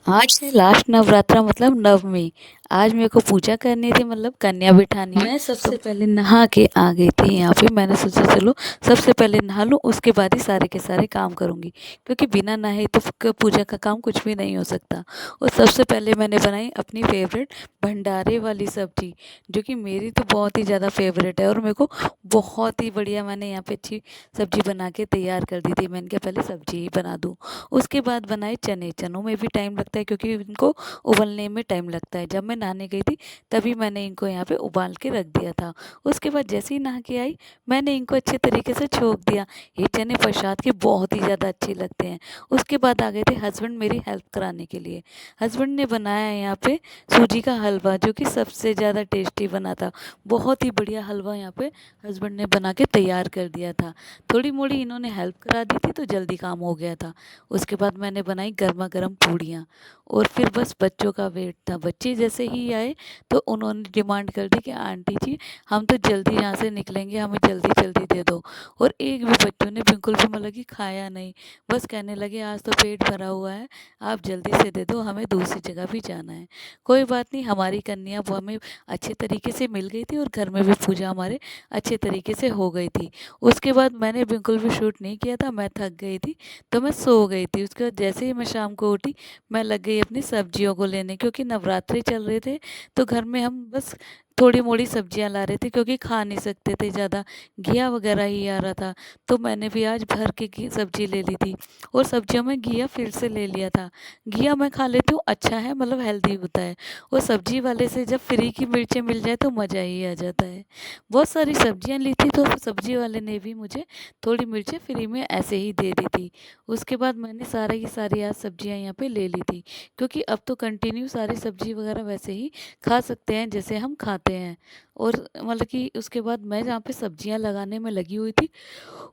आज है लास्ट नवरात्रा मतलब नवमी। आज मेरे को पूजा करनी थी मतलब कन्या बिठानी। मैं सबसे पहले नहा के आ गई थी यहाँ पे। मैंने सोचा चलो सबसे पहले नहा लूँ, उसके बाद ही सारे के सारे काम करूँगी, क्योंकि बिना नहाए तो पूजा का काम कुछ भी नहीं हो सकता। और सबसे पहले मैंने बनाई अपनी फेवरेट भंडारे वाली सब्जी, जो कि मेरी तो बहुत ही ज़्यादा फेवरेट है और मेरे को बहुत ही बढ़िया मैंने यहाँ पे अच्छी सब्जी बना के तैयार कर दी थी। मैंने कहा पहले सब्जी ही बना दूँ। उसके बाद बनाए चने। चनों में भी टाइम लगता है क्योंकि इनको उबलने में टाइम लगता है। जब मैं नहाने गई थी तभी मैंने इनको यहाँ पे उबाल के रख दिया था। उसके बाद जैसे ही नहा के आई मैंने इनको अच्छे तरीके से छोक दिया। ये चने प्रसाद के बहुत ही ज़्यादा अच्छे लगते हैं। उसके बाद आ गए थे हस्बैंड मेरी हेल्प कराने के लिए। हस्बैंड ने बनाया है यहाँ पे सूजी का हलवा, जो कि सबसे ज़्यादा टेस्टी बना था। बहुत ही बढ़िया हलवा यहाँ पे हस्बैंड ने बना के तैयार कर दिया था। थोड़ी मोड़ी इन्होंने हेल्प करा दी थी तो जल्दी काम हो गया था। उसके बाद मैंने बनाई गर्मा गर्म पूड़ियाँ। और फिर बस बच्चों का वेट था। बच्चे जैसे ही आए तो उन्होंने डिमांड कर दी कि आंटी जी हम तो जल्दी यहाँ से निकलेंगे, हमें जल्दी जल्दी दे दो। और एक भी बच्चों ने बिल्कुल भी मतलब कि खाया नहीं। बस कहने लगे आज तो पेट भरा हुआ है, आप जल्दी से दे दो, हमें दूसरी जगह भी जाना है। कोई बात नहीं, हमारी कन्या वो हमें अच्छे तरीके से मिल गई थी और घर में भी पूजा हमारे अच्छे तरीके से हो गई थी। उसके बाद मैंने बिल्कुल भी शूट नहीं किया था, मैं थक गई थी तो मैं सो गई थी। उसके बाद जैसे ही मैं शाम को उठी मैं लग गई अपनी सब्जियों को लेने, क्योंकि नवरात्रे चल रहे थे तो घर में हम बस थोड़ी मोड़ी सब्जियां ला रहे थे, क्योंकि खा नहीं सकते थे ज़्यादा, घिया वगैरह ही आ रहा था। तो मैंने भी आज भर के सब्जी ले ली थी। और सब्जियों में घिया फिर से ले लिया था। घिया मैं खा लेती हूँ, अच्छा है मतलब हेल्दी होता है। और सब्जी वाले से जब फ्री की मिर्चें मिल जाए तो मज़ा ही आ जाता है। बहुत सारी सब्जियां ली थी तो सब्जी वाले ने भी मुझे थोड़ी मिर्चें फ्री में ऐसे ही दे दी थी। उसके बाद मैंने सारी की सारी आज सब्जियां यहाँ पे ले ली थी, क्योंकि अब तो कंटिन्यू सारी सब्जी वगैरह वैसे ही खा सकते हैं जैसे हम खाते हैं। और मतलब कि उसके बाद मैं जहाँ पे सब्जियां लगाने में लगी हुई थी,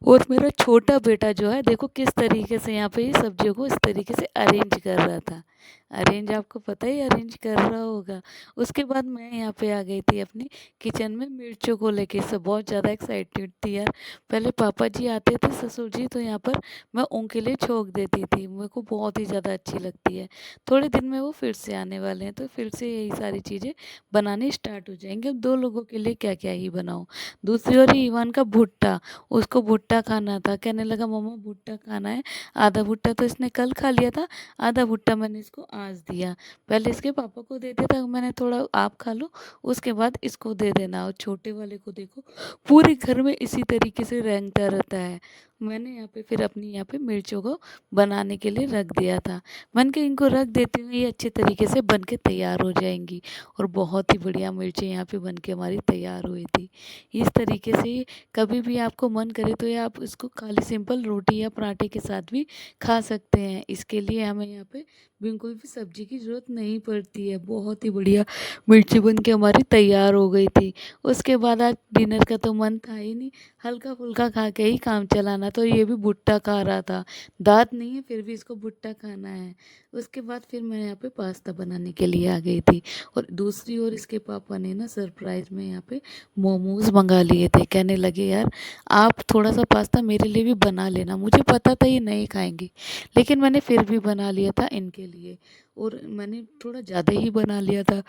और मेरा छोटा बेटा जो है देखो किस तरीके से यहाँ पे ये सब्जियों को इस तरीके से अरेंज कर रहा था। अरेंज आपको पता ही अरेंज कर रहा होगा। उसके बाद मैं यहाँ पे आ गई थी अपनी किचन में मिर्चों को लेके। सब बहुत ज़्यादा एक्साइटेड थी यार। पहले पापा जी आते थे ससुर जी, तो यहाँ पर मैं उनके लिए छोंक देती थी। मेरे को बहुत ही ज़्यादा अच्छी लगती है। थोड़े दिन में वो फिर से आने वाले हैं तो फिर से यही सारी चीज़ें बनानी स्टार्ट हो जाएंगी। अब 2 लोगों के लिए क्या क्या ही बनाऊँ। दूसरी ओर ईवान का भुट्टा, उसको भुट्टा खाना था। कहने लगा मम्मा भुट्टा खाना है। आधा भुट्टा तो इसने कल खा लिया था, आधा भुट्टा मैंने इसको आज दिया। पहले इसके पापा को दे दिया था मैंने, थोड़ा आप खा लो, उसके बाद इसको दे देना। और छोटे वाले को देखो पूरे घर में इसी तरीके से रेंगता रहता है। मैंने यहाँ पे फिर अपनी यहाँ पे मिर्चों को बनाने के लिए रख दिया था। मैंने कहा इनको रख देती हूँ, ये अच्छे तरीके से बन के तैयार हो जाएंगी। और बहुत ही बढ़िया मिर्चें यहाँ पे बन के हमारी तैयार हुई थी। इस तरीके से कभी भी आपको मन करे तो ये आप इसको खाली सिंपल रोटी या पराठे के साथ भी खा सकते हैं। इसके लिए हमें यहाँ पे बिल्कुल भी सब्जी की ज़रूरत नहीं पड़ती है। बहुत ही बढ़िया मिर्ची बन के हमारी तैयार हो गई थी। उसके बाद आज डिनर का तो मन था ही नहीं, हल्का फुल्का खा के ही काम चलाना। तो ये भी भुट्टा खा रहा था, दांत नहीं है फिर भी इसको भुट्टा खाना है। उसके बाद फिर मैं यहाँ पे पास्ता बनाने के लिए आ गई थी। और दूसरी ओर इसके पापा ने ना सरप्राइज में यहाँ पे मोमोज मंगा लिए थे। कहने लगे यार आप थोड़ा सा पास्ता मेरे लिए भी बना लेना। मुझे पता था ये नहीं खाएंगे, लेकिन मैंने फिर भी बना लिया था इनके लिए। और मैंने थोड़ा ज़्यादा ही बना लिया था।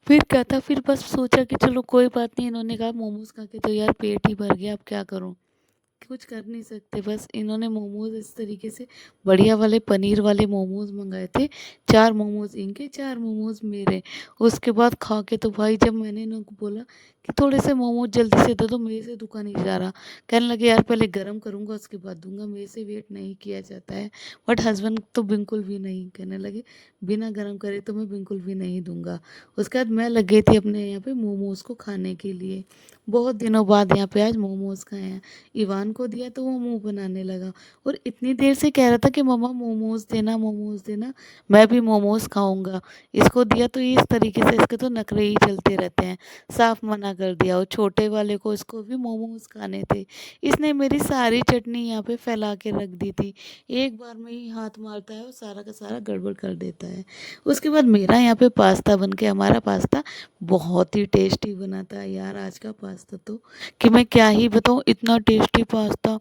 फिर क्या था, फिर बस सोचा कि चलो कोई बात नहीं। इन्होंने कहा मोमोज खा के तो यार पेट ही भर गया, अब क्या करूँ, कुछ कर नहीं सकते। बस इन्होंने मोमोज इस तरीके से बढ़िया वाले पनीर वाले मोमोज मंगाए थे। 4 मोमोज इनके, 4 मोमोज मेरे। उसके बाद खा के तो भाई जब मैंने इनको बोला कि थोड़े से मोमोज जल्दी से दे दो, मेरे से दुखा नहीं जा रहा। कहने लगे यार पहले गर्म करूँगा उसके बाद दूंगा, मेरे से वेट नहीं किया जाता है। बट हस्बैंड तो बिल्कुल भी नहीं, कहने लगे बिना गर्म करे तो मैं बिल्कुल भी नहीं दूंगा। उसके बाद मैं लग गई थी अपने यहाँ पे मोमोज को खाने के लिए। बहुत दिनों बाद यहाँ पे आज मोमोज खाए हैं। इवान को दिया तो वो मुंह बनाने लगा, और इतनी देर से कह रहा था कि मम्मा मोमोज देना, मोमोज देना, मैं भी मोमोज खाऊंगा। इसको दिया तो ये इस तरीके से इसके तो नखरे ही चलते रहते हैं। साफ मना कर दिया। और छोटे वाले को इसको भी मोमोज खाने थे। इसने मेरी सारी चटनी यहाँ पे फैला के रख दी थी। एक बार में ही हाथ मारता है और सारा का सारा गड़बड़ कर देता है। उसके बाद मेरा यहाँ पे पास्ता बन के, हमारा पास्ता बहुत ही टेस्टी बना था यार। आज का पास्ता तो कि मैं क्या ही बताऊँ, इतना टेस्टी पास्ता।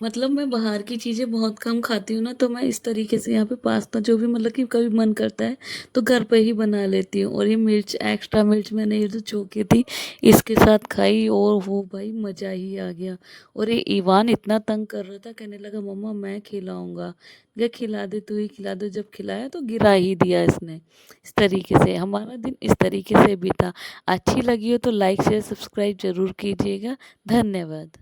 मतलब मैं बाहर की चीज़ें बहुत कम खाती हूँ ना, तो मैं इस तरीके से यहाँ पे पास्ता जो भी मतलब कि कभी मन करता है तो घर पे ही बना लेती हूँ। और ये मिर्च, एक्स्ट्रा मिर्च मैंने ये जो छोंकी थी इसके साथ खाई और वो भाई मज़ा ही आ गया। और ये ईवान इतना तंग कर रहा था, कहने लगा मम्मा मैं खिलाऊंगा। क्या खिला दे, तू ही खिला दे। जब खिलाया तो गिरा ही दिया इसने। इस तरीके से हमारा दिन इस तरीके से बीता। अच्छी लगी हो तो लाइक शेयर सब्सक्राइब जरूर कीजिएगा। धन्यवाद।